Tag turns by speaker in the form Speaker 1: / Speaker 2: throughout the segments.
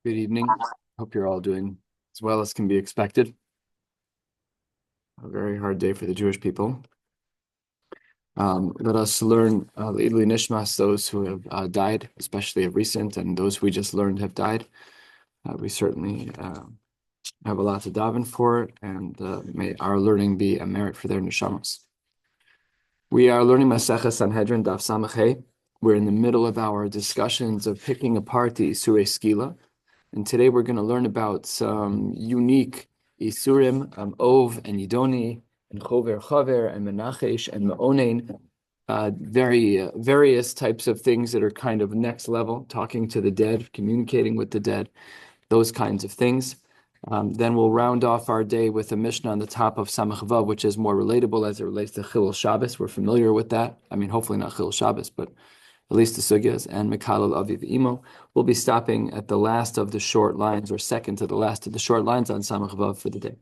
Speaker 1: Good evening. Hope you're all doing as well as can be expected. A very hard day for the Jewish people. Let us learn Le'ilui Nishmas, those who have died, especially of recent, and those we just learned have died. We certainly have a lot to daven for, and may our learning be a merit for their neshamos. We are learning Maseches Sanhedrin Daf Samachet. We're in the middle of our discussions of picking apart the Isurei Skila. And today we're going to learn about some unique Isurim, Ov and Yidoni, and Chover Chaver, and Menachesh, and Me'onein, various types of things that are kind of next level, talking to the dead, communicating with the dead, those kinds of things. Then we'll round off our day with a Mishnah on the top of Samach Vav, which is more relatable as it relates to Chilul Shabbos. We're familiar with that. I mean, hopefully not Chilul Shabbos, but at least the sugyas, and Mekalel Aviv Imo. We'll be stopping at the last of the short lines, or second to the last of the short lines on Samach Vav for the day.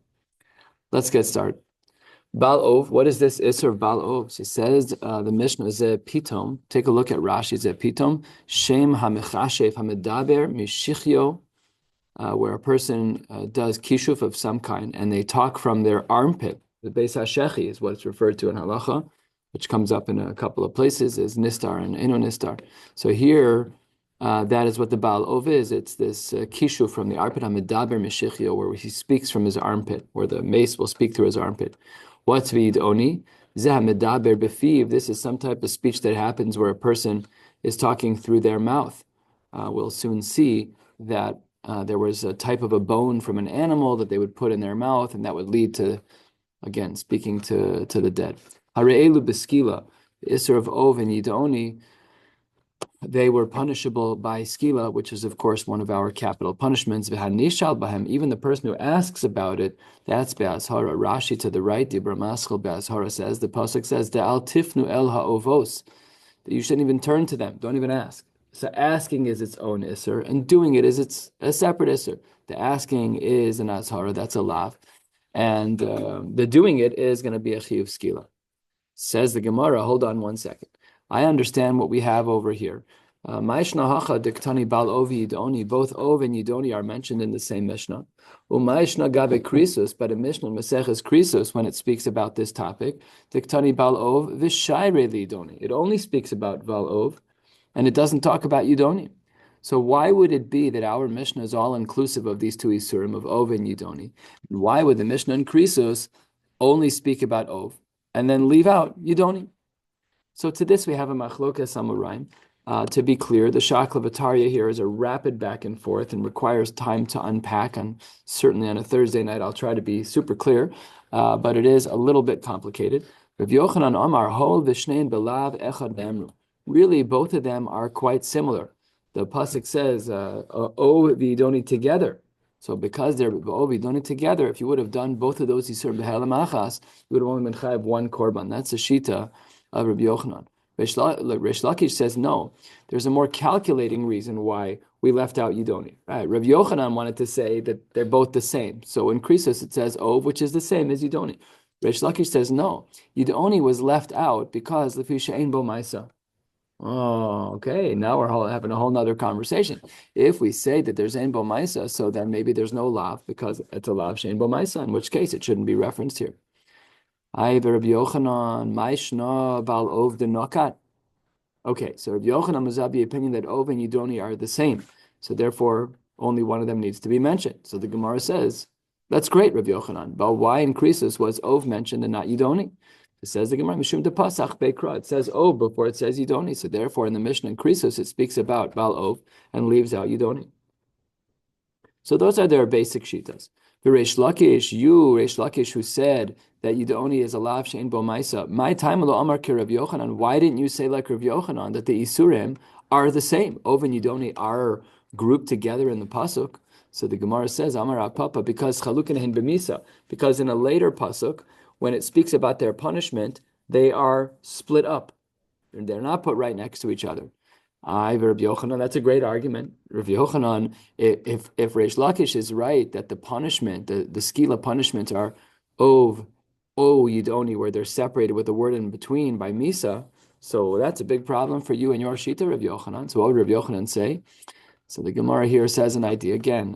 Speaker 1: Let's get started. Bal Ov, what is this Isser of Bal Ov? She says, the Mishnah is a Pitom. Take a look at Rashi's Pitom. Shem HaMechashev HaMedaber Mishichyo, where a person does kishuf of some kind, and they talk from their armpit. The Beis HaShechi is what it's referred to in Halacha, which comes up in a couple of places, is nistar and eno nistar. So here, that is what the Baal Ov is. It's this kishu from the armpit, HaMedaber Meshichyo, where he speaks from his armpit, where the mace will speak through his armpit. What's V'yidoni? Zeh HaMedaber Befiv. This is some type of speech that happens where a person is talking through their mouth. We'll soon see that there was a type of a bone from an animal that they would put in their mouth, and that would lead to, again, speaking to the dead. Hare'elu b'skila, the Isser of Ov and Yidoni, they were punishable by skila, which is, of course, one of our capital punishments. V'hanishal bahem, even the person who asks about it, that's be'azhara. Rashi to the right, Dibra Maschel be'azhara says, the pasuk says, De'al tifnu el ha'ovos, that you shouldn't even turn to them, don't even ask. So asking is its own Isser, and doing it is a separate Isser. The asking is an azhara, that's a lav, and the doing it is going to be a chiyuv skila. Says the Gemara, hold on one second. I understand what we have over here. Ma'ishna hacha diktani bal ovi yidoni. Both ov and yidoni are mentioned in the same Mishnah. U'ma'ishna gabe krisus, but a Mishnah Maseches krisus, when it speaks about this topic, diktani bal ov v'shayre yidoni. It only speaks about bal ov, and it doesn't talk about yidoni. So why would it be that our Mishnah is all inclusive of these two isurim of ov and yidoni? And why would the Mishnah in krisus only speak about ov and then leave out Yidoni? So to this we have a machlokas amuraim. To be clear, the Shaklavatariya here is a rapid back and forth and requires time to unpack, and certainly on a Thursday night I'll try to be super clear, but it is a little bit complicated. Rav Yochanan Amar Hol Vishnein Belav Echad Damru. Really, both of them are quite similar. The pasuk says, O V'Yidoni together. So because they're done it together, if you would have done both of those Yisur B'Helam Achas, you would have only been chayav one korban. That's the shita of Rabbi Yochanan. Reish Lakish says no. There's a more calculating reason why we left out Yidoni. Right? Rabbi Yochanan wanted to say that they're both the same. So in Krisos it says Ov, which is the same as Yidoni. Reish Lakish says no. Yidoni was left out because Lefi She'ein Bo Maisa. Oh, okay. Now we're having a whole nother conversation. If we say that there's ein bo maisa, so then maybe there's no lav because it's a lav she'ein bo maisa, in which case it shouldn't be referenced here. Rabbi Yochanan, ma'ishna bal ov de nokat. Okay, so Rabbi Yochanan was of the opinion that ov and yidoni are the same, so therefore only one of them needs to be mentioned. So the Gemara says, that's great, Rabbi Yochanan, but why in Krisus was ov mentioned and not yidoni? It says the Gemara, Mishum de Pasach Beikra. It says Ov before it says Yidoni. So therefore, in the Mishnah in Krisos, it speaks about Bal Ov and leaves out Yidoni. So those are their basic shitas. The Reish Lakish, who said that Yidoni is a lav she'ein bo maisa. My time lo amar ki Rav Yochanan. Why didn't you say like Rav Yochanan that the Isurim are the same? Ov and Yidoni are grouped together in the pasuk. So the Gemara says Amar Papa because chalukin hin b'misa. Because in a later pasuk, when it speaks about their punishment, they are split up. They're not put right next to each other. Rabbi Yochanan, that's a great argument. Rabbi Yochanan, if Reish Lakish is right that the punishment, the skila punishments are ov, yidoni, where they're separated with the word in between by misa, so that's a big problem for you and your shita, Rabbi Yochanan. So what would Rabbi Yochanan say? So the Gemara here says an idea again.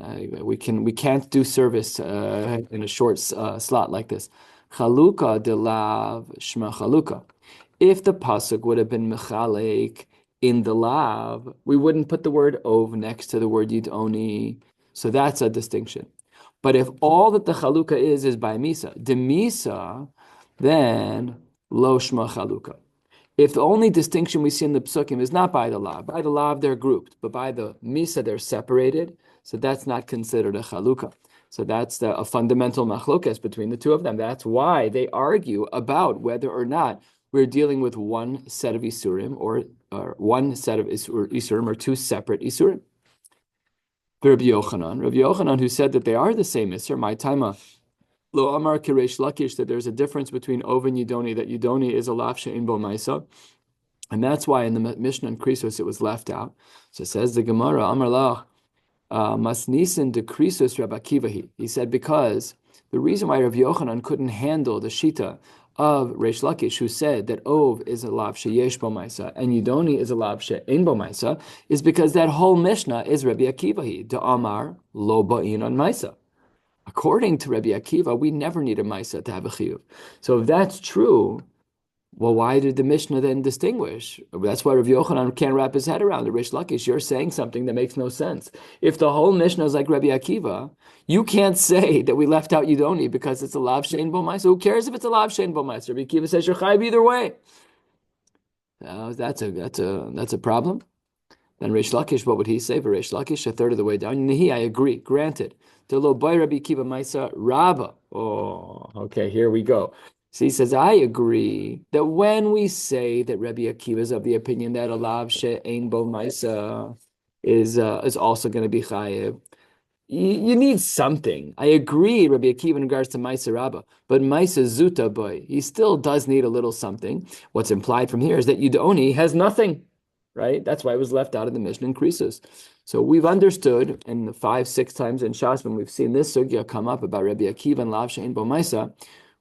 Speaker 1: We can't do service in a short slot like this. Chaluka de lav shma chaluka. If the pasuk would have been mechalek in the lav, we wouldn't put the word ov next to the word yidoni. So that's a distinction. But if all that the chaluka is by misa, de misa, then lo shma chaluka. If the only distinction we see in the psukim is not by the lav they're grouped, but by the misa they're separated, so that's not considered a chalukah. So that's a fundamental machlokes between the two of them. That's why they argue about whether or not we're dealing with one set of isurim or one set of isurim or two separate isurim. Rabbi Yochanan, who said that they are the same isur, my taima lo amar kiresh lakish, that there's a difference between ov and yidoni, that yidoni is a lav she'in bo maisa. And that's why in the Mishnah and Krisos it was left out. So it says the Gemara, Amar Lach, Masnisin de Krisos Rabbi Akivahi. He said because the reason why Rav Yochanan couldn't handle the Shita of Reish Lakish, who said that Ov is a lav sheyesh bo maisa and Yidoni is a lav she'ein bo maisa, is because that whole Mishnah is Rabbi Akivahi, de Amar lo ba'in on maisa. According to Rabbi Akiva, we never need a maisa to have a chiyuv. So if that's true, well, why did the Mishnah then distinguish? That's why Rav Yochanan can't wrap his head around it. Rish Lakish, you're saying something that makes no sense. If the whole Mishnah is like Rabbi Akiva, you can't say that we left out Yidoni because it's a lav she'ein bo maisa. Who cares if it's a lav she'ein bo maisa? Rabbi Akiva says you're chayiv either way. That's a problem. Then Rish Lakish, what would he say? For Rish Lakish, a third of the way down. Nehi, I agree. Granted. To lo by Rabbi Akiva maisa Rabba. Oh, okay, here we go. So he says, I agree that when we say that Rabbi Akiva is of the opinion that a lav she'ein bo maisa is also going to be chayiv, you need something. I agree, Rabbi Akiva, in regards to maisa Rabba, but maisa zuta boy, he still does need a little something. What's implied from here is that Yidoni has nothing, right? That's why it was left out of the Mishnah and Krisos. So we've understood, and 5-6 times in Shas when we've seen this sugya come up about Rabbi Akiva and lav she'ein bo maisa,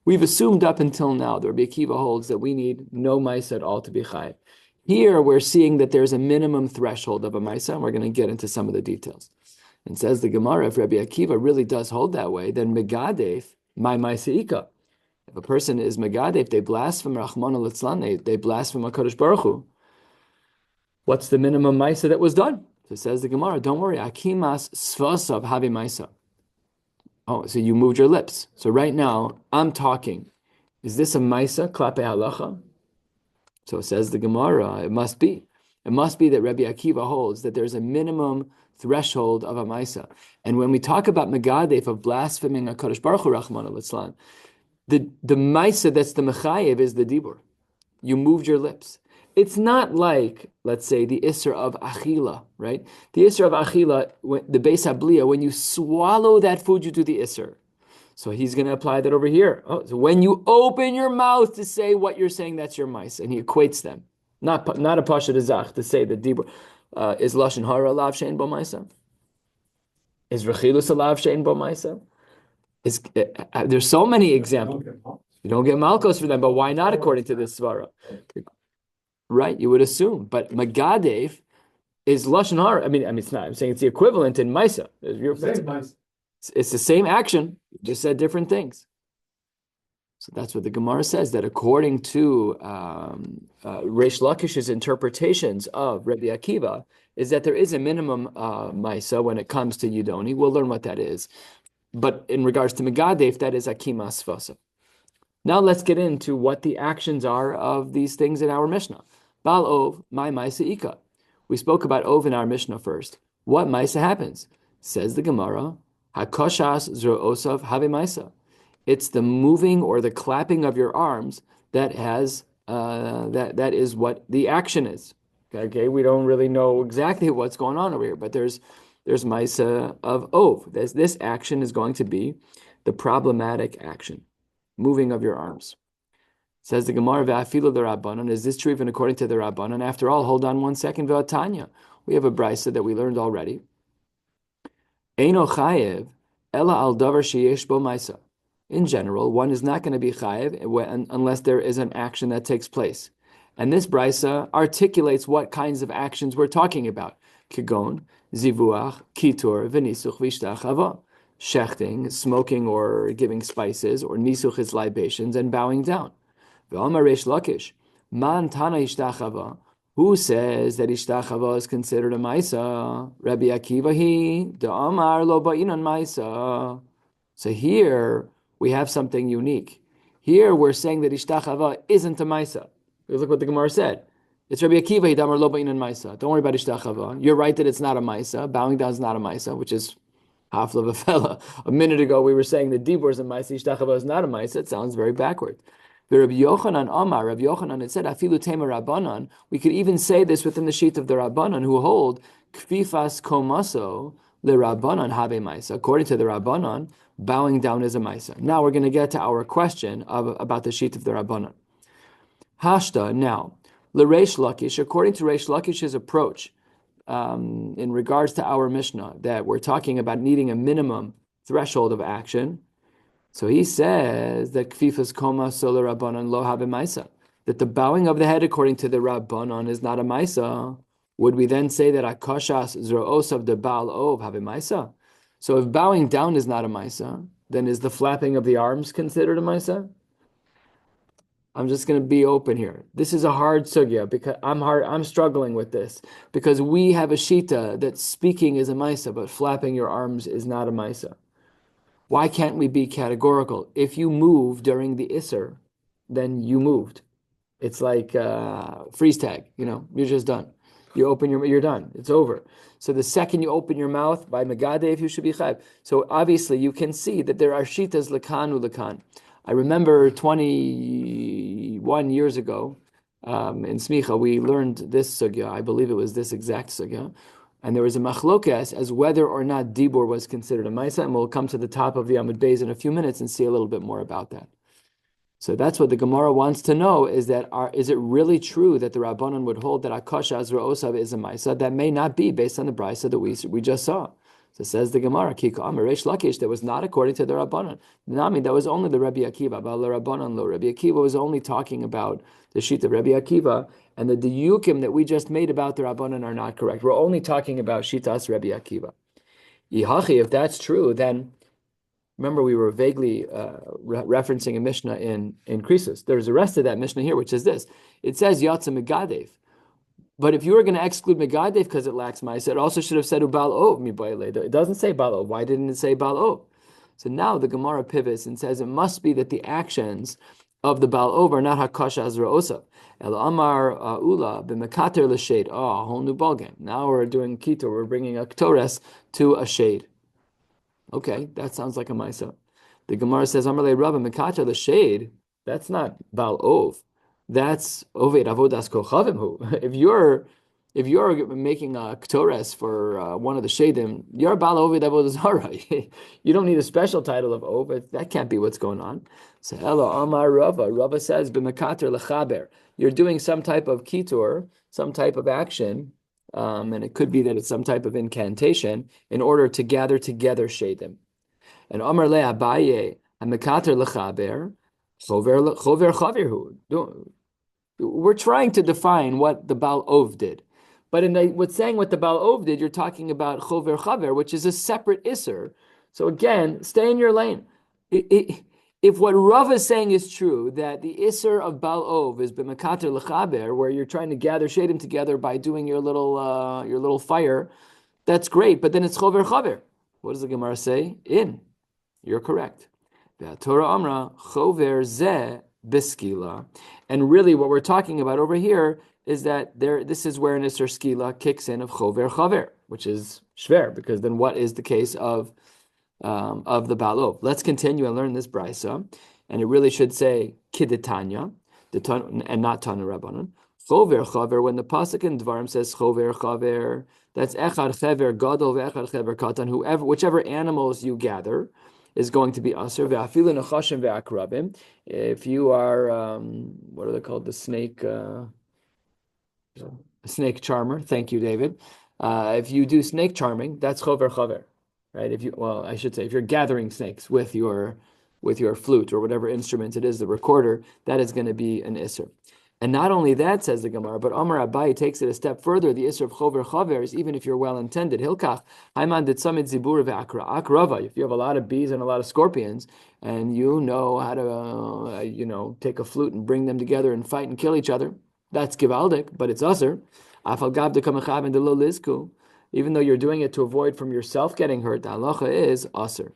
Speaker 1: we've assumed up until now that Rabbi Akiva holds that we need no maisa at all to be chayiv. Here we're seeing that there's a minimum threshold of a maisa, and we're going to get into some of the details. And says the Gemara, if Rabbi Akiva really does hold that way, then megadef, my maisa ika. If a person is megadef, they blaspheme Rachmana litzlan, they blaspheme HaKadosh Baruch Hu. What's the minimum maisa that was done? So says the Gemara, don't worry, akimas svasav havi maisa. Oh, so you moved your lips. So right now, I'm talking. Is this a maisa, klape halacha? So says the Gemara, it must be. It must be that Rabbi Akiva holds that there's a minimum threshold of a maisa. And when we talk about megadef, of blaspheming HaKadosh Baruch Hu Rachmana litzlan, the maisa that's the mechayev is the dibur. You moved your lips. It's not like, let's say, the Isser of Achila, right? The Isser of Achila, the Beis Habliya, when you swallow that food, you do the Isser. So he's going to apply that over here. Oh, so when you open your mouth to say what you're saying, that's your mice. And he equates them. Not a Pasha Zach to say that Dibur is Lashon Hara Lav She'ein Bo Maisa? Is Rechilus a Lav She'ein Bo Maisa? There's so many examples. You don't get Malkos for them, but why not according to this Svara? Right, you would assume, but Megadef is Lashon Hara. I mean, it's not. I'm saying it's the equivalent in Maisa. It's the same action, just said different things. So that's what the Gemara says, that according to Reish Lakish's interpretations of Rabbi Akiva, is that there is a minimum Maisa when it comes to Yidoni. We'll learn what that is. But in regards to Megadef, that is Akima Sfasa. Now let's get into what the actions are of these things in our Mishnah. Bal Ov, my Maisa Ika. We spoke about Ov in our Mishnah first. What Maisa happens? Says the Gemara, Hakoshas Zroosav Have Maisa. It's the moving or the clapping of your arms that has that is what the action is. Okay, we don't really know exactly what's going on over here, but there's Maisa of Ov. This action is going to be the problematic action. Moving of your arms. Says the Gemara, V'afilu the Rabbanon. Is this true even according to the Rabbanon? After all, hold on 1 second. V'atanya. We have a brisa that we learned already. Eino chayev ela al davar sheyesh bo maisa. In general, one is not going to be chayev unless there is an action that takes place. And this brisa articulates what kinds of actions we're talking about. Kigon, zivuach, kitur, v'nisuch v'ishtach hava. Shechting, smoking or giving spices, or nisuch is libations, and bowing down. V'amar Reish Lakish, man tana ishtach hava. Who says that ishtach hava is considered a maisa? Rabbi Akiva he, the Amar lo ba'inan maisa. So here we have something unique. Here we're saying that ishtach hava isn't a maisa. Look what the Gemara said. It's Rabbi Akiva, Hidamar lo ba'inan maisa. Don't worry about ishtach hava. You're right that it's not a maisa. Bowing down is not a maisa, which is half of a fella. A minute ago we were saying that dibur is a maisa, ishtach hava is not a maisa. It sounds very backward. Rabbi Yochanan Amar, Rabbi Yochanan had said, Afilu tema Rabbanan. We could even say this within the sheet of the Rabbanan, who hold kfifas komaso le Rabbanan habe maisa. According to the Rabbanan, bowing down is a maisa. Now we're going to get to our question about the sheet of the Rabbanan. Hashta, now, L'Reish Lakish, according to Reish Lakish's approach in regards to our Mishnah, that we're talking about needing a minimum threshold of action. So he says that kfifas koma sola rabbanon lo have maisa, that the bowing of the head according to the rabbanon is not a maisa. Would we then say that akashas zroos of the baal ov have a maisa? So if bowing down is not a maisa, then is the flapping of the arms considered a maisa? I'm just going to be open here. This is a hard sugya because I'm struggling with this because we have a shita that speaking is a maisa, but flapping your arms is not a maisa. Why can't we be categorical? If you move during the Isser, then you moved. It's like freeze tag, you're just done. You're done. It's over. So the second you open your mouth, by Megadev, you should be chayv. So obviously you can see that there are shitas lekanu lekan. I remember 21 years ago in Smicha, we learned this sugya. I believe it was this exact sugya. And there was a machlokas as whether or not dibur was considered a maisa, and we'll come to the top of the Amud Beis in a few minutes and see a little bit more about that. So that's what the Gemara wants to know, is that is it really true that the Rabbanon would hold that Akasha Azra Osav is a maisa? That may not be based on the brisa that we just saw. So says the Gemara, Kika Amar Reish Lakish, that was not according to the Rabbanon. Nami, that was only the Rabbi Akiva, but the Rabbanon lo. Rabbi Akiva was only talking about the sheet of Rabbi Akiva, and the diyukim that we just made about the Rabbanon are not correct. We're only talking about shitas Rabbi Akiva. Ihachi, if that's true, then remember we were vaguely referencing a Mishnah in Krisus. There's the rest of that Mishnah here, which is this. It says Yatsa Megadev. But if you were going to exclude Megadev because it lacks Ma'aseh, it also should have said Ubal Ov Mibayle. It doesn't say Bal Ov. Why didn't it say Bal Ov? So now the Gemara pivots and says it must be that the actions of the Bal Ov are not Hakasha Azra Osav. El Amar Ula b'Mekater l'Shade. Oh, a whole new ballgame. Now we're doing Kitor. We're bringing a Ktores to a shade. Okay, that sounds like a Maisa. The Gemara says Amar Le Rabba Mekater l'Shade. That's not Bal Ov. That's Oved Avodas Kochavim Hu. If you're making a Ktores for one of the Shadim, you're Bal Oved Avodas Hara. You don't need a special title of Oved. That can't be what's going on. So Elo Amar Rava. Rava says B'Mekater L'Chaber. You're doing some type of Kitor, some type of action, and it could be that it's some type of incantation in order to gather together Shadim. And Amar Le Abaye Mekater L'Chaber. Chover Chavirhu. We're trying to define what the Baal Ov did. But with saying what the Baal Ov did, you're talking about Chover Chaver, which is a separate Isser. So again, stay in your lane. If what Rav is saying is true, that the Isser of Baal Ov is B'Mekater L'Chaber, where you're trying to gather Shadim together by doing your little fire, that's great, but then it's Chover Chaver. What does the Gemara say? You're correct. Torah Amra Chover Ze Biskila. And really what we're talking about over here is that this is where an Isser Skila kicks in of Chover Chaver, which is Shver, because then what is the case of the Baal Ov? Let's continue and learn this brisa, and it really should say Kiditanya, and not Tana Rabbanon. Chover Chaver, when the pasuk in Dvarim says Chover Chaver, that's Echad Chaver Gadol ve'Echad Chaver Katan, whichever animals you gather is going to be aser ve'afilu nechashim ve'akrabim. If you are, what are they called? The snake charmer. Thank you, David. If you do snake charming, that's chover chaver, right? If you're gathering snakes with your flute or whatever instrument it is, the recorder, that is going to be an iser. And not only that, says the Gemara, but Amar Abaye takes it a step further. The Isser of Chover Chaver is even if you're well intended. Hilkach, Haiman did Samid Zibur Ve'akra. Akrava, if you have a lot of bees and a lot of scorpions, and you know how to, take a flute and bring them together and fight and kill each other, that's Givaldik, but it's Usser. Afal Gav de Kamachav and the Lo Lizku. Even though you're doing it to avoid from yourself getting hurt, the halacha is Usser.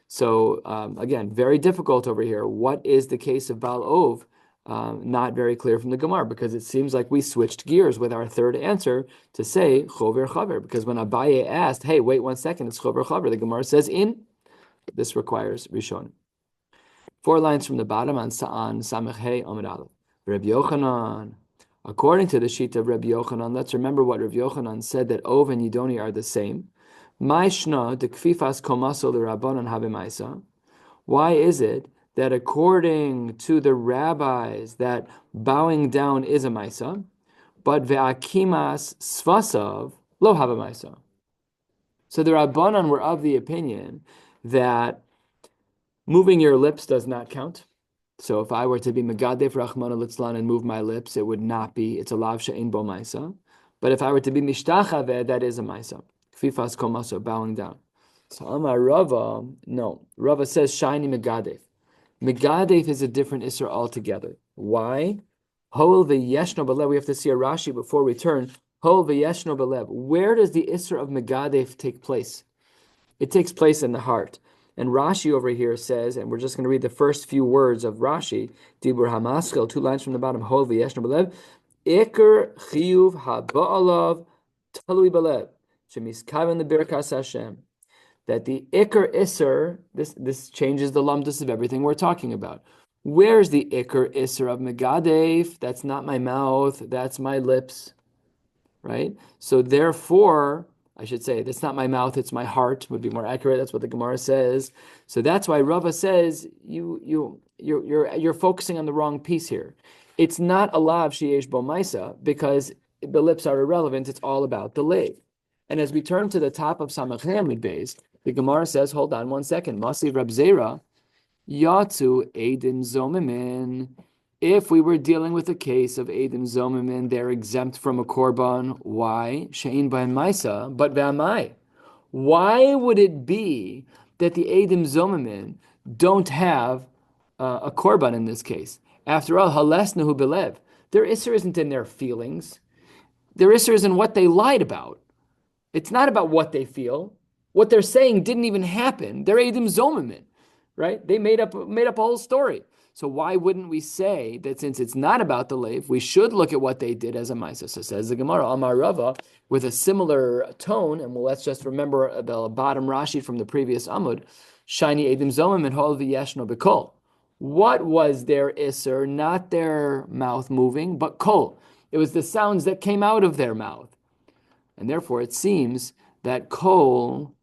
Speaker 1: So, again, very difficult over here. What is the case of Baal Ov? Not very clear from the Gemara, because it seems like we switched gears with our third answer to say chover chaver. Because when Abaye asked, "Hey, wait 1 second, it's chover chaver," the Gemara says in. This requires Rishon. 4 lines from the bottom on Samech Hey Amud Aleph. Rabbi Yochanan. According to the sheet of Rabbi Yochanan, let's remember what Rabbi Yochanan said, that Ov and Yidoni are the same. Maishna de kfifas komaso the Rabbanan habemaisa. Why is it that according to the rabbis that bowing down is a maisa, but ve'akimas svasav lo have a maisa? So the Rabbanan were of the opinion that moving your lips does not count. So if I were to be megadef rachmana litzlan and move my lips, it would not be, it's a lav she'ein bo maisa. But if I were to be mishtachaveh, that is a maisa. Kfifas komaso, bowing down. So Amar Rava, no. Rava says shiny megadef. Megadef is a different isser altogether. Why? Hol v'yeshno belev. We have to see a Rashi before we turn. Hol v'yeshno belev. Where does the isser of megadef take place? It takes place in the heart. And Rashi over here says, and we're just going to read the first few words of Rashi, Dibur HaMaskil, 2 lines from the bottom, Hol v'yeshno belev, Iker chiyuv ha'ba'alav talui belev, shemiskaven lebirkas Hashem. That the Iker Isser, this changes the lumdus of everything we're talking about. Where's the Iker Isser of Megadef? That's not my mouth, that's my lips, right? So therefore, I should say, that's not my mouth, it's my heart, would be more accurate. That's what the Gemara says. So that's why Rava says you're focusing on the wrong piece here. It's not a lav sheyesh bo maisa, because the lips are irrelevant, it's all about the lev. And as we turn to the top of Samach Hamid Beis, the Gemara says, hold on 1 second. Masi Reb Zera, Yatsu Eidim Zomimin. If we were dealing with a case of Eidim Zomimin, they're exempt from a korban. Why? Shein Bain Maisa, but V'amai. Why would it be that the Eidim Zomimin don't have a korban in this case? After all, Halesnahu Belev. Their Isser isn't in their feelings. Their Isser is in what they lied about. It's not about what they feel. What they're saying didn't even happen. They're Eidim Zomimin, right? They made up a whole story. So why wouldn't we say that since it's not about the leiv, we should look at what they did as a ma'isa? So says the Gemara, Amar Rava, with a similar tone, and let's just remember the bottom Rashi from the previous Amud, Shiny Eidim Zomimin hol v'yeshno b'kol. What was their Isser? Not their mouth moving, but kol. It was the sounds that came out of their mouth. And therefore it seems that kol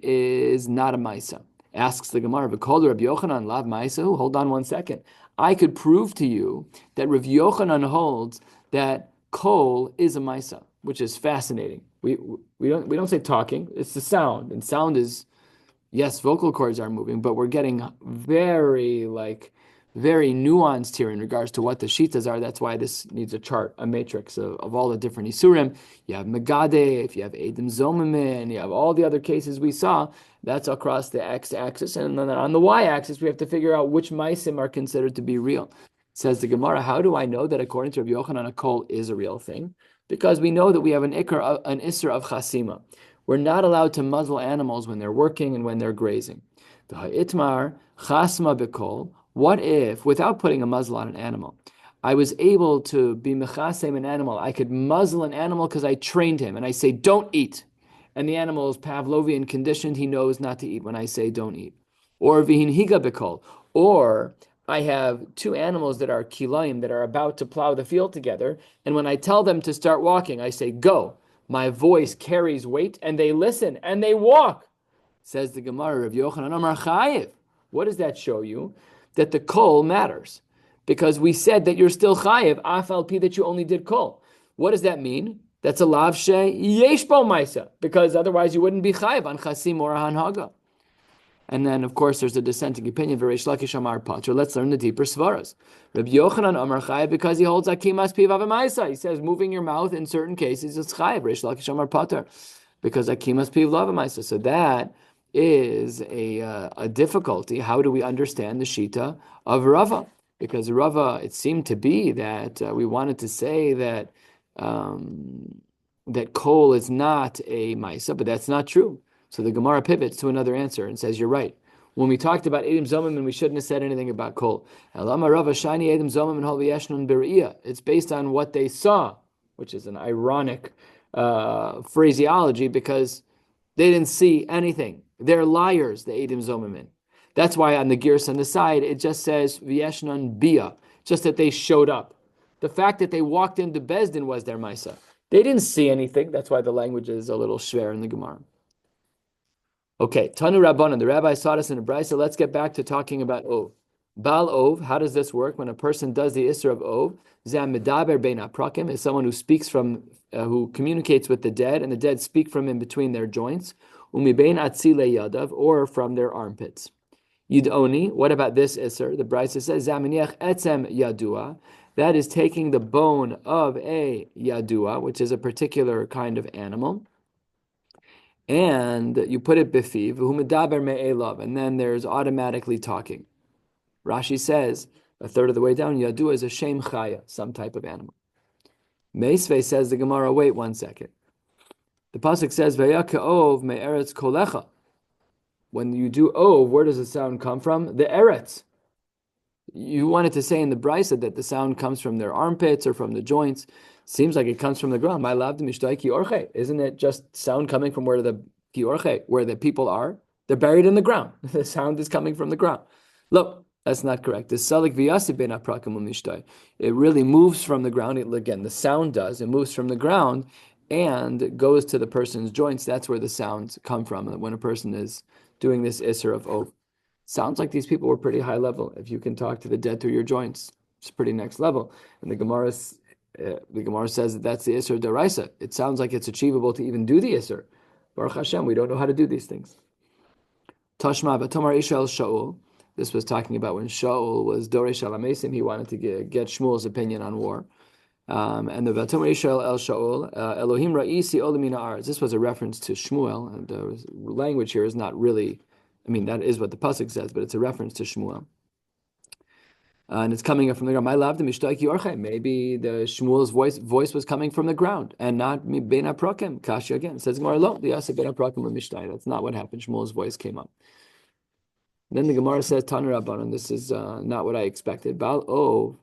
Speaker 1: is not a maisa. Asks the Gemara, "V'kol Rabbi Yochanan lav maisa." Hold on 1 second. I could prove to you that Rabbi Yochanan holds that kol is a maisa, which is fascinating. We don't say talking; it's the sound, and sound is, yes, vocal cords are moving, but we're getting very nuanced here in regards to what the shitas are. That's why this needs a chart, a matrix of all the different isurim. You have Megadef, you have Eidim Zomimin, you have all the other cases we saw. That's across the x-axis. And then on the y-axis, we have to figure out which maisim are considered to be real. Says the Gemara, how do I know that according to Rabbi Yochanan, a kol is a real thing? Because we know that we have an isser of chasima. We're not allowed to muzzle animals when they're working and when they're grazing. The ha'itmar chasma bekol. What if, without putting a muzzle on an animal, I was able to be mechasem an animal? I could muzzle an animal because I trained him, and I say, don't eat. And the animal is Pavlovian conditioned, he knows not to eat when I say don't eat. Or vihin higa bekol. Or I have 2 animals that are kilayim, that are about to plow the field together, and when I tell them to start walking, I say, go. My voice carries weight, and they listen, and they walk. Says the Gemara of Yochanan Amar Chayiv. What does that show you? That the kol matters, because we said that you're still chayiv afal pi that you only did kol. What does that mean? That's a lav she yesh bo maisa, because otherwise you wouldn't be chayiv on chasim or hanhaga. And then, of course, there's a dissenting opinion. V'reish Lakish Amar Pater. Let's learn the deeper svaras. Rabbi Yochanan Amar Chayav, because he holds Akimas Piv Avamaisa. He says moving your mouth in certain cases is Chayav. Reish Lakish Amar Pater, because Akimas Piv Avamaisa. So that is a difficulty. How do we understand the Shita of Rava? Because Rava, it seemed to be that we wanted to say that that kol is not a Maisa, but that's not true. So the Gemara pivots to another answer and says, you're right. When we talked about Edim Zomim, and we shouldn't have said anything about kol. It's based on what they saw, which is an ironic phraseology, because they didn't see anything. They're liars, the Edim Zomim. That's why on the Girs on the side, it just says V'yeshnon Bia, just that they showed up. The fact that they walked into Bezdin was their Maisa. They didn't see anything. That's why the language is a little schwer in the Gemara. Okay, Tanu Rabbanan, the rabbi taught us in a brisa. Let's get back to talking about Ov. Bal Ov, how does this work? When a person does the Isser of Ov, Zam Medaber Bein Aprakim is someone who speaks from, who communicates with the dead, and the dead speak from in between their joints. Umi Bein Atzile Yadav, or from their armpits. Yidoni, what about this Isser? The brisa says, Zaminiach Etzem Yadua, that is taking the bone of a Yadua, which is a particular kind of animal, and you put it bifiv, and then there's automatically talking. Rashi says, a third of the way down, Yadu is a shem chaya, some type of animal. Meisvei says the Gemara, wait 1 second. The pasuk says, Vayaka'ov me'eretz kolecha. When you do ov, where does the sound come from? The eretz. You wanted to say in the brisa that the sound comes from their armpits or from the joints. Seems like it comes from the ground. Isn't it just sound coming from where the kiorche, where the people are? They're buried in the ground. The sound is coming from the ground. Look, that's not correct. It really moves from the ground. Again, the sound does. It moves from the ground and goes to the person's joints. That's where the sounds come from. When a person is doing this Isser of Ov. Sounds like these people were pretty high level. If you can talk to the dead through your joints, it's pretty next level. And the Gemara says that that's the Isser Daraisa. It sounds like it's achievable to even do the Isser. Baruch Hashem, we don't know how to do these things. Tashma Batomar Ishel Shaul. This was talking about when Shaul was Doresh Alamesim. He wanted to get Shmuel's opinion on war. And the Batomar Ishel El Shaul, Elohim Ra'isi Olamina Arz. This was a reference to Shmuel. And the language here is not really, that is what the pasuk says, but it's a reference to Shmuel. And it's coming up from the ground. Maybe the Shmuel's voice was coming from the ground and not bein aprakim. Kashi again. It says Gemara, lo, the yasa bein aprakim l'mishtai. That's not what happened. Shmuel's voice came up. Then the Gemara says, Tanu Rabbanan, this is not what I expected. Bal Ov,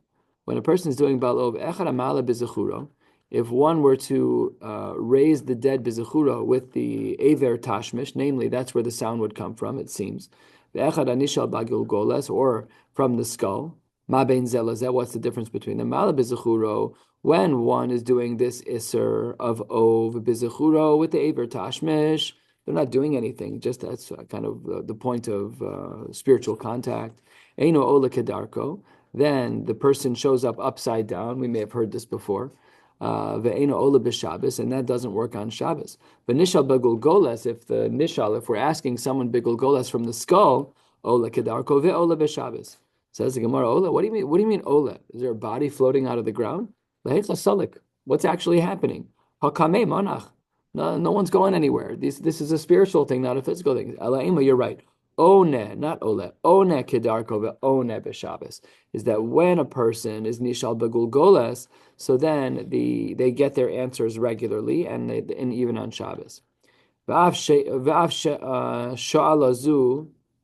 Speaker 1: when a person is doing Bal Ov, echad amala b'zechuro, if one were to raise the dead b'zechuro with the Aver Tashmish, namely, that's where the sound would come from, it seems. Echad anishal bagil goles, or from the skull. Ma bein zelazeh, what's the difference between them? Mala b'zechuro, when one is doing this Isser of Ov b'zechuro with the Aver Tashmish, they're not doing anything, just that's kind of the point of spiritual contact. Eino ola kedarko, then the person shows up upside down. We may have heard this before. Ve'eino ola b'Shabbos, and that doesn't work on Shabbos. But nishal begulgoles, if we're asking someone begulgoles from the skull, ola kedarko ve'ola b'Shabbos. Says the Gemara, ola, what do you mean? What do you mean ola? Is there a body floating out of the ground? What's actually happening? Hakame manach. No one's going anywhere. This is a spiritual thing, not a physical thing. Alaima, you're right. One, not ole. One kedarko ve'one b'Shabbos. Is that when a person is nishal begulgoles, so then they get their answers regularly and even on Shabbos. V'af she'elazu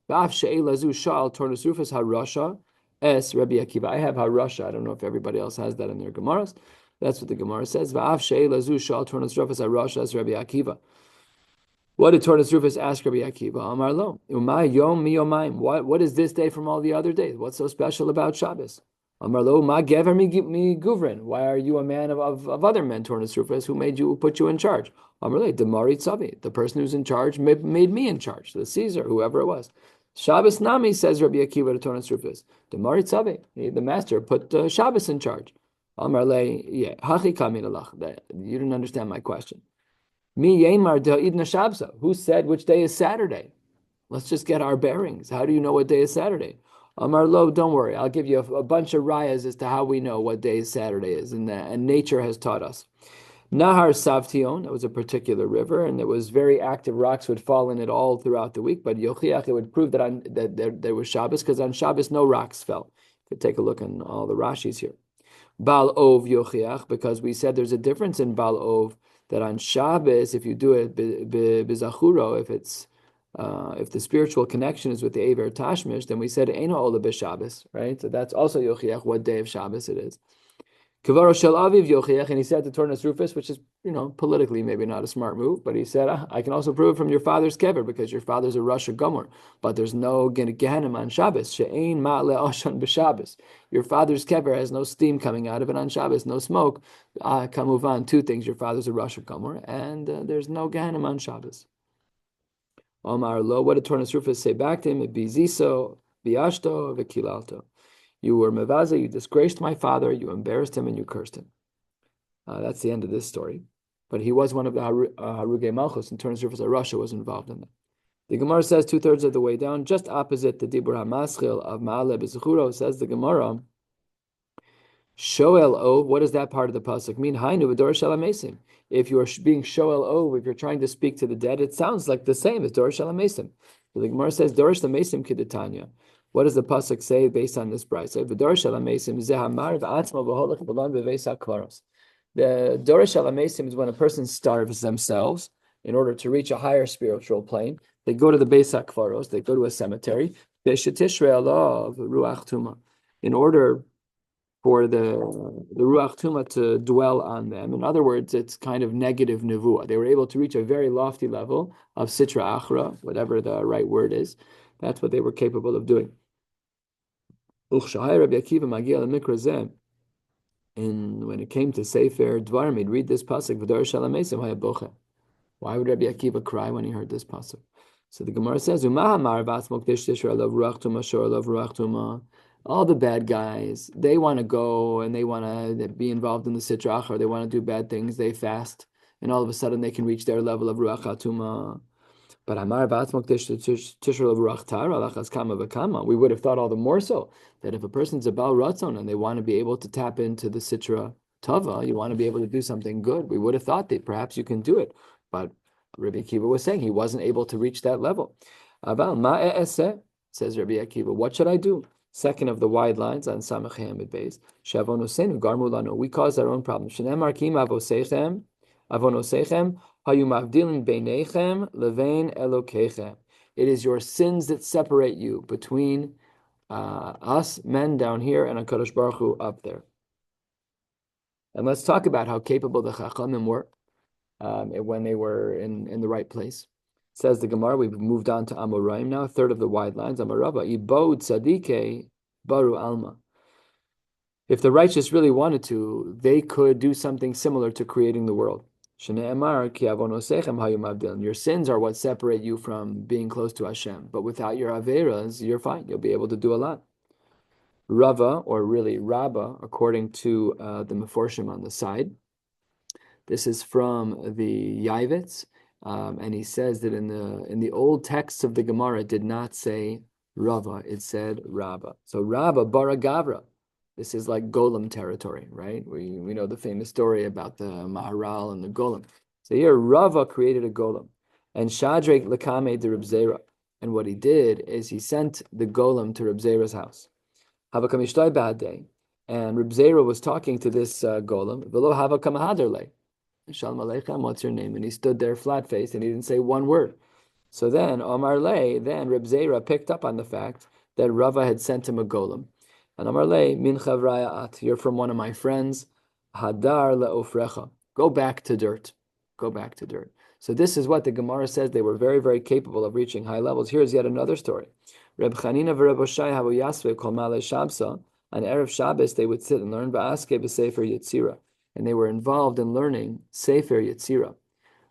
Speaker 1: sha'al tornus rufus harasha es Rabbi Akiva. I have harasha. I don't know if everybody else has that in their Gemaras. That's what the Gemara says. V'af she'elazu sha'al tornus rufus harasha es Rabbi Akiva. What did Tornus Rufus ask Rabbi Akiva? Amar lo, umay yom mi yomayim. What is this day from all the other days? What's so special about Shabbos? Amar lo, ma gever mi guvrin. Why are you a man of other men, Tornus Rufus? Who put you in charge? Amar lo, demari tzavi. The person who's in charge made me in charge. The Caesar, whoever it was. Shabbos nami, says Rabbi Akiva to Tornus Rufus. Demari tzavi. The master put Shabbos in charge. Amar le, yeah, hachi kamin alach. You didn't understand my question. Mi Yemar Da'idna Shabsa. Who said which day is Saturday? Let's just get our bearings. How do you know what day is Saturday? Amar lo, don't worry. I'll give you a bunch of rayas as to how we know what day Saturday is, and nature has taught us. Nahar Savtion, that was a particular river, and it was very active. Rocks would fall in it all throughout the week. But Yochiach, it would prove that there was Shabbos, because on Shabbos no rocks fell. You could take a look in all the Rashis here. Bal Ov Yochiach, because we said there's a difference in Bal Ov, that on Shabbos, if you do it bizachuro, if the spiritual connection is with the Aver Tashmish, then we said Eina Ola b'Shabbos, right? So that's also Yochiach, what day of Shabbos it is. Kavaro Shel Aviv Yochiach, and he said to Tornas Rufus, which is, politically maybe not a smart move, but he said, I can also prove it from your father's kever, because your father's a Rosh Gomer, but there's no Gehenim on Shabbos. She'ein ma'le oshan b'Shabbos. Your father's kever has no steam coming out of it on Shabbos, no smoke. Kamuvan, two things: your father's a Rosh Gomer, and there's no Gehenim on Shabbos. Omar lo, what did Tornas Rufus say back to him? Biziso, biashto, v'kilalto. You were mevaza, you disgraced my father, you embarrassed him, and you cursed him. That's the end of this story. But he was one of the Harugei Malchus, and Tornas Rufus Russia was involved in that. The Gemara says 2/3 of the way down, just opposite the Dibur HaMaschil of Ma'ale B'Zechuro, says the Gemara, Shoel Ov, what does that part of the pasuk mean? Hainu v'dor shalamesim. If you are being Shoel Ov, if you're trying to speak to the dead, it sounds like the same as Dor shalamesim. So the Gemara says, Dor shalamesim kidetanya. What does the pasuk say based on this brayso? V'dor shalamesim zehamar v'atzma v'holach b'lon b'veisa kvaros. The Dor shalamesim is when a person starves themselves in order to reach a higher spiritual plane. They go to the Beisa Kvaros, they go to a cemetery. In order for the Ruach Tuma to dwell on them. In other words, it's kind of negative nevuah. They were able to reach a very lofty level of Sitra Achra, whatever the right word is. That's what they were capable of doing. And when it came to Sefer Dvarim, he'd read this pasuk, V'dor shalamesim hayabocha. Why would Rabbi Akiva cry when he heard this pasuk? So the Gemara says, all the bad guys, they want to go and they want to be involved in the Sitra Achra, they want to do bad things, they fast, and all of a sudden they can reach their level of Ruach HaTuma. But we would have thought all the more so that if a person's a Baal Ratzon and they want to be able to tap into the Sitra Tava, you want to be able to do something good, we would have thought that perhaps you can do it. But Rabbi Akiva was saying he wasn't able to reach that level. Says Rabbi Akiva, what should I do? Second of the wide lines on Samach Hamid Beis. We caused our own problems. It is your sins that separate you between us, men down here, and HaKadosh Baruch Hu up there. And let's talk about how capable the Chachamim were when they were in the right place. Says the Gemara, we've moved on to Amoraim now, third of the wide lines. Amarava, Ibod Tzadike Baru Alma. If the righteous really wanted to, they could do something similar to creating the world. Your sins are what separate you from being close to Hashem. But without your Averas, you're fine. You'll be able to do a lot. Rava, or really Rabba, according to the Meforshim on the side. This is from the Yavitz, and he says that in the old texts of the Gemara, it did not say Rava, it said Rabba. So Rabba Bara Gavra. This is like Golem territory, right? We know the famous story about the Maharal and the Golem. So here Rava created a Golem, and Shadrach Lakame de Reb Zera. And what he did is he sent the Golem to Reb Zera's house. Havakamishtay Ba'adei. And Reb Zera was talking to this Golem. V'lo Havakamahaderle. Shalom Aleichem, what's your name? And he stood there flat-faced and he didn't say one word. So then Omar Le, then Reb Zera picked up on the fact that Rava had sent him a Golem. And Amar Le, min chavraya at, you're from one of my friends. Hadar le'ofrecha. Go back to dirt. Go back to dirt. So this is what the Gemara says. They were very, very capable of reaching high levels. Here's yet another story. Reb Chanina v'Reb Oshai havu yasve kol malei Shabsa. On Erev Shabbos, they would sit and learn Ba'aske b'Sefer Yetzira. And they were involved in learning Sefer Yetzira.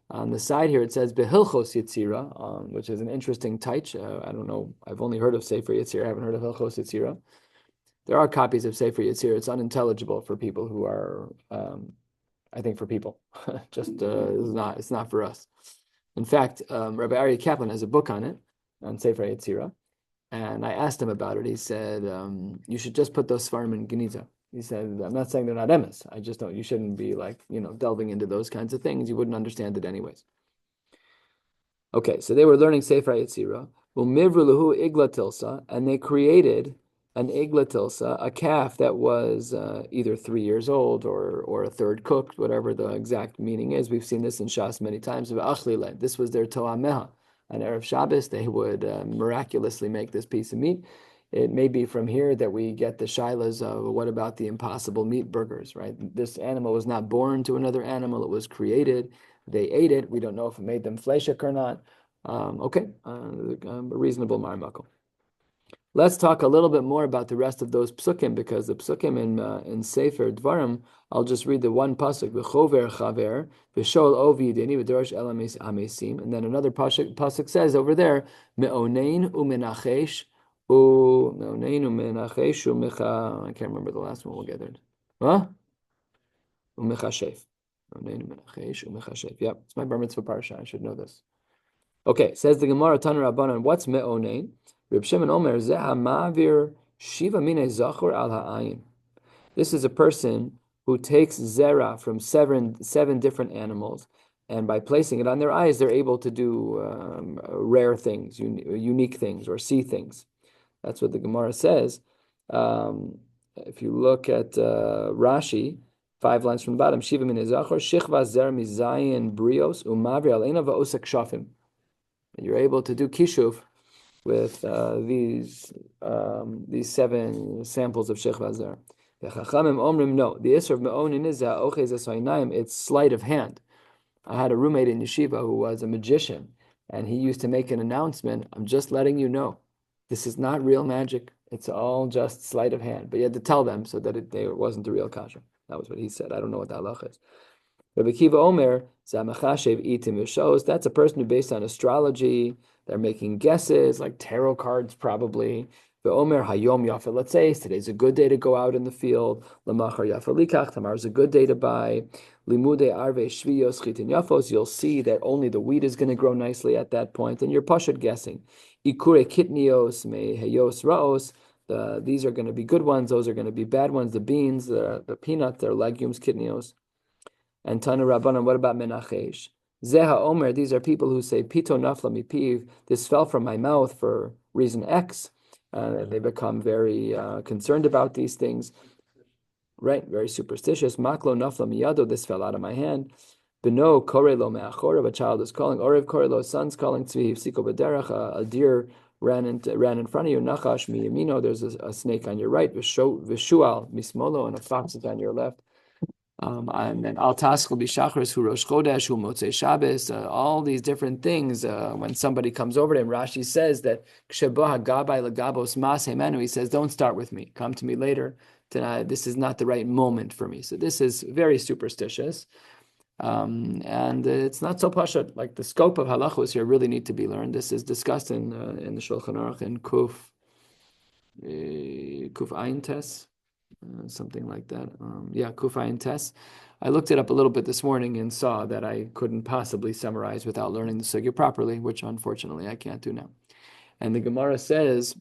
Speaker 1: On the side here, it says Behilchos Yetzira, which is an interesting taich. I don't know. I've only heard of Sefer Yetzira. I haven't heard of Hilchos Yetzira. There are copies of Sefer Yetzirah. It's unintelligible for people who are, I think, for people. Just it's not for us. In fact, Rabbi Aryeh Kaplan has a book on it. on Sefer Yetzirah. And I asked him about it. He said, you should just put those Svarim in Geniza. He said, I'm not saying they're not emes. I just don't, you shouldn't be like, delving into those kinds of things. You wouldn't understand it anyways. Okay, so they were learning Sefer Yetzirah. Umivru igla tilsa, and they created an igla tilsa, a calf that was either 3 years old or a third cooked, whatever the exact meaning is. We've seen this in Shas many times. This was their to'ameha. On Erev Shabbos, they would miraculously make this piece of meat. It may be from here that we get the shilas of what about the impossible meat burgers, right? This animal was not born to another animal. It was created. They ate it. We don't know if it made them fleshik or not. A reasonable marmakel. Let's talk a little bit more about the rest of those psukim, because the psukim in Sefer Dvarim, I'll just read the one pasuk: v'chover chaver v'shol ovi yideni v'dorosh elamis amesim, and then another pasuk says over there me'onein u'menachesh u'mecha. I can't remember the last one. We'll get there. Huh? U'mechashef. Me'onein u'menachesh u'mechashef. Yep, it's my bar mitzvah parsha. I should know this. Okay, says the Gemara Tana Rabbanan. What's me'onein? Reb Shimon Omer zeha ma'avir shiva mine zachor al ha'ayin. This is a person who takes zera from seven different animals, and by placing it on their eyes, they're able to do rare things, unique things, or see things. That's what the Gemara says. If you look at Rashi, 5 lines from the bottom, shiva mine zachor shichva zer mizayin brios umavir alena va'osak shafim. You're able to do kishuv with these 7 samples of shechva zer. The Chachamim omrim no. The isser of me'onin is ochez esoinayim. It's sleight of hand. I had a roommate in yeshiva who was a magician, and he used to make an announcement. I'm just letting you know, this is not real magic. It's all just sleight of hand. But you had to tell them so that it wasn't the real kasha. That was what he said. I don't know what the halacha is. Rabbi Kiva Omer, Zamachashev itim v'shos. That's a person who, based on astrology, they're making guesses, like tarot cards probably. The Omer Hayom Yafa. Let's say today's a good day to go out in the field. Lamachar Yafa Likach. Tomorrow's a good day to buy. Limude Arve Shviyos Chitin Yafos. You'll see that only the wheat is going to grow nicely at that point, and you're pashut guessing. Ikure Kitnios Me Hayos Raos. These are going to be good ones. Those are going to be bad ones. The beans, the peanuts, they're legumes, kitnios. And Tana Rabbanan, what about Menachesh? Zeha Omer, these are people who say, Pito nafla mipiv, this fell from my mouth for reason X. They become very concerned about these things. Right, very superstitious. Maklo nafla miyado, this fell out of my hand. Beno korelo me'achorav, a child is calling. Orev korelo, son's calling. Tzvi siko b'derech, a deer ran in front of you. Nachash miyamino, there's a snake on your right. Vishual mismolo, and a fox is on your left. And then al taskal b'shachris hu rosh chodesh hu motzei Shabbos, all these different things. When somebody comes over to him, Rashi says that kshebaha gabai legabos mas hemenu. He says, "Don't start with me. Come to me later. Tonight, this is not the right moment for me." So this is very superstitious, and it's not so pashut. Like the scope of halachos here really need to be learned. This is discussed in the Shulchan Aruch in Kuf Ayin Tes. Something like that. Kufayin Tes. I looked it up a little bit this morning and saw that I couldn't possibly summarize without learning the sugya properly, which unfortunately I can't do now. And the Gemara says,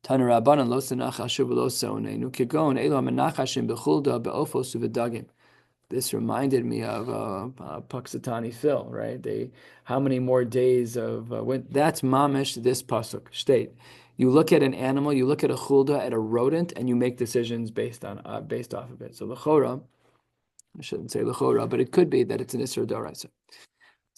Speaker 1: Tana Rabbanan lo sanach ashuv lo sonenu kigon elo menachashim bechulda beofos uvedagim. This reminded me of Puxatani Phil, right? How many more days of that's mamish this pasuk state. You look at an animal, you look at a chulda, at a rodent, and you make decisions based off of it. So l'chora, I shouldn't say l'chora, but it could be that it's an isur d'oraisa.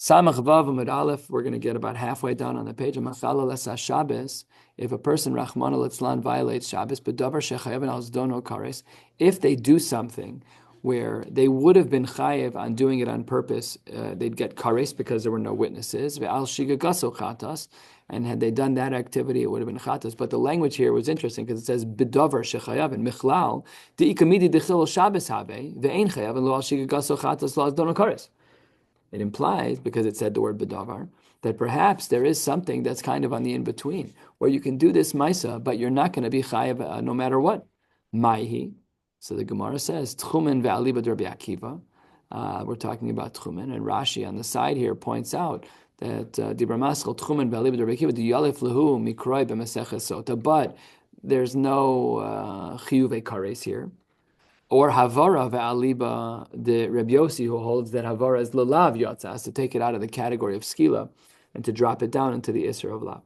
Speaker 1: Samach vav amud aleph. We're going to get about halfway down on the page. Machala lesa Shabbos. If a person Rachmana litzlan violates Shabbos, but davar shechayev al zdono kares, if they do something where they would have been chayev on doing it on purpose, they'd get kares because there were no witnesses. Ve'al shigagaso chatas. And had they done that activity, it would have been chatas. But the language here was interesting because it says bidavar shechayav and michlal di'ikamidi dechil Shabbos habe ve'ein chayav and lo al shigagaso chatas lo zdono kares. It implies, because it said the word bedavar, that perhaps there is something that's kind of on the in-between, where you can do this maisa, but you're not going to be chayav no matter what. Maihi. So the Gemara says, Tchumen ve'alibad Rabbi Akiva. We're talking about Tchumen, and Rashi on the side here points out that Dibra Maschel Tchumen B'Alib Rabbi Akiva Yalef Lehu Mikroi B'Maseches Sota, but there's no Chiyuve Kares here. Or Havara Ve'aliba de Rabbi Yossi, who holds that Havara is Lalav Yotzas, to take it out of the category of Skila and to drop it down into the Isser of Lav.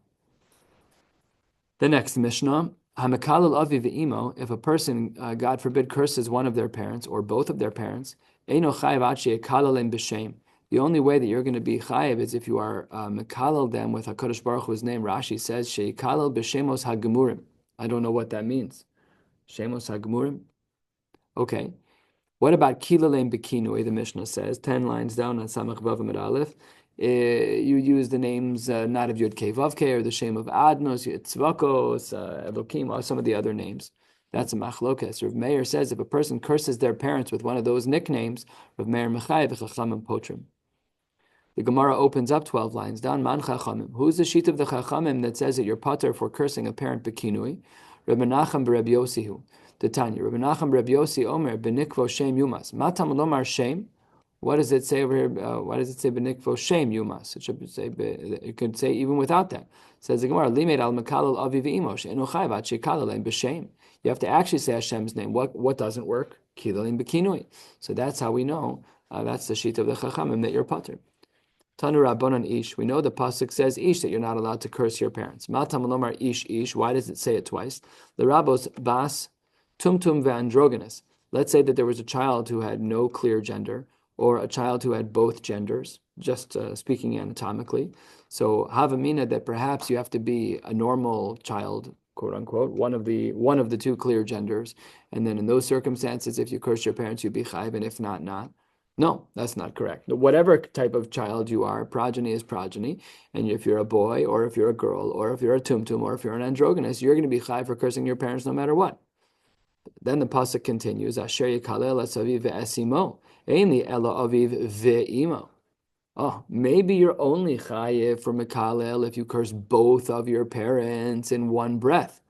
Speaker 1: The next Mishnah, Hamakalal Avi Ve'imo, if a person, God forbid, curses one of their parents or both of their parents, Eino Chayiv Achi Ekalalem B'Shem. The only way that you're going to be Chayiv is if you are Mekalal them with HaKadosh Baruch Hu's name. Rashi says, She'ikalal B'Shemos HaGemurim. I don't know what that means. Shemos HaGemurim? Okay. What about Kilalem Bekinui? The Mishnah says, 10 lines down on Samach Vav Amid Aleph. You use the names not of Yud Kei Vav Kei or the Shem of Adnos, Yitzvakos, Elokim, or some of the other names. That's a machlokes. Rav Meir says if a person curses their parents with one of those nicknames, Rav Meir Mechayev Chachamim Potrim. The Gemara opens up 12 lines down. Man Chachamim. Who's the sheet of the Chachamim that says that you're pater for cursing a parent Bekinui? Rabbi Nacham b'Rabbi Yosihu. The Tanya. Rabbi Nacham b'Rabbi Yosi Omer b'nikvo shem yumas. Matam lomar shem. What does it say over here? Why does it say b'nikvo shem yumas? It should say. It could say even without that. It says the Gemara limed al mekalal avi v'imo she'enu chayv ad shekalalein b'shem. You have to actually say Hashem's name. What doesn't work? Kilalin b'kinui. So that's how we know. That's the sheet of the Chachamim that you're pater. Tanu Rabbanan Ish. We know the pasuk says Ish, that you're not allowed to curse your parents. Matam lomar Ish Ish. Why does it say it twice? The Rabbos Bas Tumtum ve'androgynous. Let's say that there was a child who had no clear gender, or a child who had both genders, just speaking anatomically. So havamina that perhaps you have to be a normal child, quote unquote, one of the two clear genders, and then in those circumstances, if you curse your parents, you'd be chayv, and if not, not. No, that's not correct. Whatever type of child you are, progeny is progeny, and if you're a boy, or if you're a girl, or if you're a tumtum, or if you're an androgynous, you're going to be chayv for cursing your parents no matter what. Then the pasuk continues, Asher yikalel asaviv ve'esimo, einli ela aviv ve'imo. Oh, maybe you're only chayiv for mekalel if you curse both of your parents in one breath.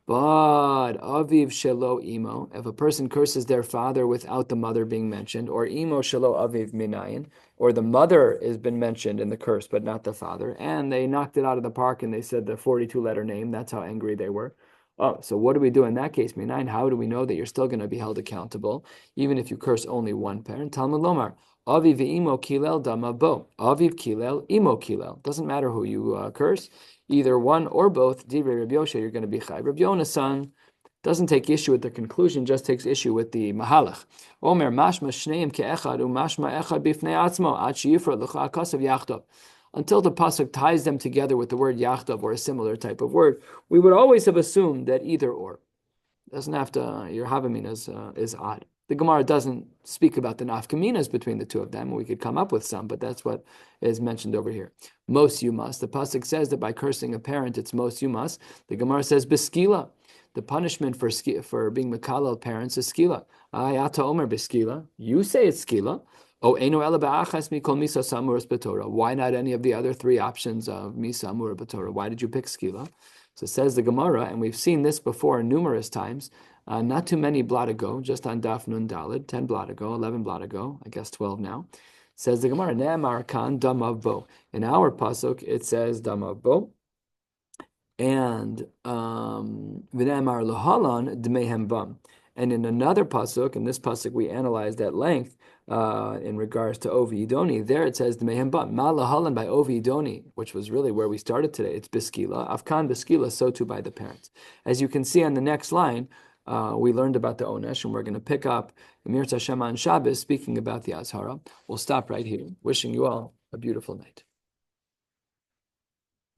Speaker 1: But aviv shelo imo, if a person curses their father without the mother being mentioned, or imo shelo aviv minayin, or the mother has been mentioned in the curse but not the father, and they knocked it out of the park and they said the 42-letter name, that's how angry they were. Oh, so what do we do in that case, minayin? How do we know that you're still going to be held accountable, even if you curse only one parent? Talmud Lomar, aviv ve'imo kilel dama bo, aviv kilel, imo kilel. Doesn't matter who you curse. Either one or both, Divrei Rabbi Yosha, you're going to be chayv. Rabbi Yona's son doesn't take issue with the conclusion, just takes issue with the mahalach. Omer mashma shneim ke'echad u'mashma echad bifnei atzmo ad sheyifra l'cha akasav yachtov. Until the pasuk ties them together with the word yachtov or a similar type of word, we would always have assumed that either or. Doesn't have to. Your havamina is odd. The Gemara doesn't speak about the nafkaminas between the two of them. We could come up with some, but that's what is mentioned over here. Most you must. The pasuk says that by cursing a parent, it's most you must. The Gemara says beskila. The punishment for being mekalel parents is skila. Ayata omer beskila. You say it's skila. Oh, eno ela ba'achas mikol misa samuras b'torah. Why not any of the other three options of misa amura b'torah? Why did you pick skila? So says the Gemara, and we've seen this before numerous times. Not too many blot ago, just on Daf Nun Dalid, 10 blot ago, 11 blot ago, I guess 12 now. Says the Gemara, Ne'emar kan damav bo. In our pasuk, it says damav bo. And v'ne'emar lohalan dmehem bam. And in another pasuk, in this pasuk we analyzed at length in regards to Ovi Idoni, there it says dmehem bam. Ma lahalan by Ovi Idoni, which was really where we started today. It's biskila. Afkan biskila, so too by the parents. As you can see on the next line, we learned about the Onesh, and we're going to pick up Emir Tashem on Shabbos, speaking about the Azhara. We'll stop right here. Wishing you all a beautiful night.